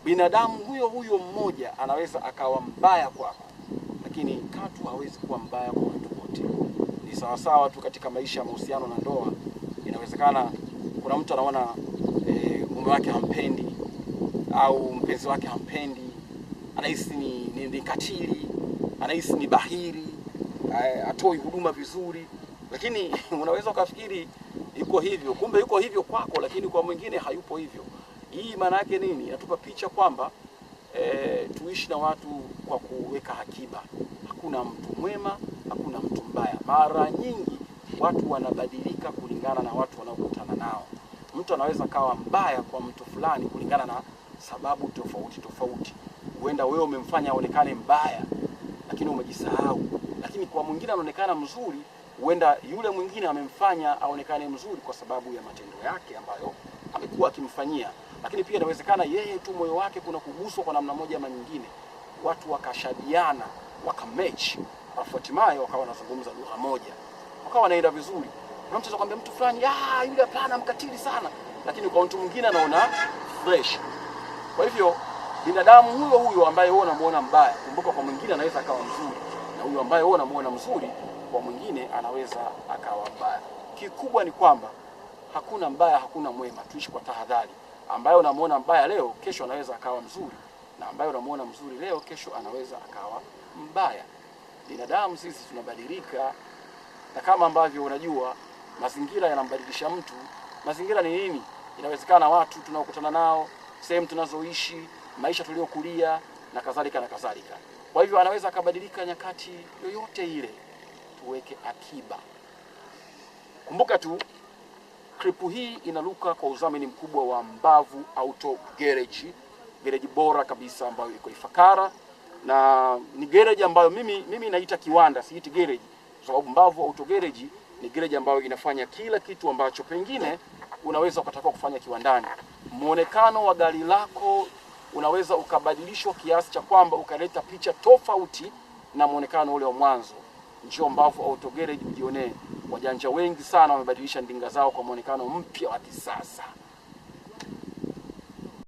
binadamu huyo huyo mmoja anaweza akawa mbaya kwako, lakini katu hawezi kuwa mbaya kwa watu wote. Ni sawasawa tu katika maisha ya mahusiano na ndoa. Inawezekana kuna mtu anaona mume wake hampendi au mpenzi wake hampendi, anahisi ni katili, anahisi ni bahiri, atoi huduma vizuri, lakini unaweza ukafikiri yuko hivyo, kumbe yuko hivyo kwako, lakini kwa mwingine hayupo hivyo. Hii maana yake nini? Inatupa picha kwamba tuishi na watu kwa kuweka akiba. Hakuna mtu mwema, hakuna mtu mbaya. Mara nyingi watu wanabadilika kulingana na watu wanaokutana nao. Mtu anaweza kawa mbaya kwa mtu fulani kulingana na sababu tofauti tofauti. Huenda wewe umemfanya aonekane mbaya lakini umejisahau, lakini kwa mwingine anaonekana mzuri. Huenda yule mwingine amemfanya aonekane mzuri kwa sababu ya matendo yake ambayo amekuwa akimfanyia. Lakini pia inawezekana yeye tu moyo wake kuna kuguswa kwa namna moja ama nyingine, watu wakashabiana, wakamatch, hatimaye wakawa wanazungumza lugha moja, wakawa wanaenda vizuri. Kuna mtu anakuambia mtu fulani, yule hapana mkatili sana, lakini kwa mtu mwingine anaona fresh. Kwa hivyo binadamu huyo huyo ambaye wewe unamuona mbaya, kumbuka kwa mwingine anaweza akawa mzuri, na huyo ambaye wewe unamuona mzuri kwa mwingine anaweza akawa mbaya. Kikubwa ni kwamba hakuna mbaya, hakuna mwema. Tuishi kwa tahadhari. Ambaye unamuona mbaya leo, kesho anaweza akawa mzuri, na ambaye unamuona mzuri leo, kesho anaweza akawa mbaya. Binadamu sisi tunabadilika, na kama ambavyo unajua mazingira yanambadilisha mtu. Mazingira ni nini? Inawezekana watu tunaokutana nao, sehemu tunazoishi, maisha tuliokulia na kadhalika na kadhalika. Kwa hivyo anaweza akabadilika nyakati yoyote ile. Tuweke akiba. Kumbuka tu klipu hii inaruka kwa udhamini mkubwa wa Mbavu Auto Garage, garage bora kabisa ambayo iko Ifakara, na ni garage ambayo mimi naita kiwanda, siiti garage, kwa sababu Mbavu Auto Garage ni garage ambayo inafanya kila kitu ambacho pengine unaweza ukataka kufanya kiwandani. Muonekano wa gari lako unaweza ukabadilishwa kiasi cha kwamba ukaleta picha tofauti na muonekano ule wa mwanzo. Njoo Mbavu Auto Garage ujionee. Wajanja wengi sana wamebadilisha ndinga zao kwa muonekano mpya wa kisasa.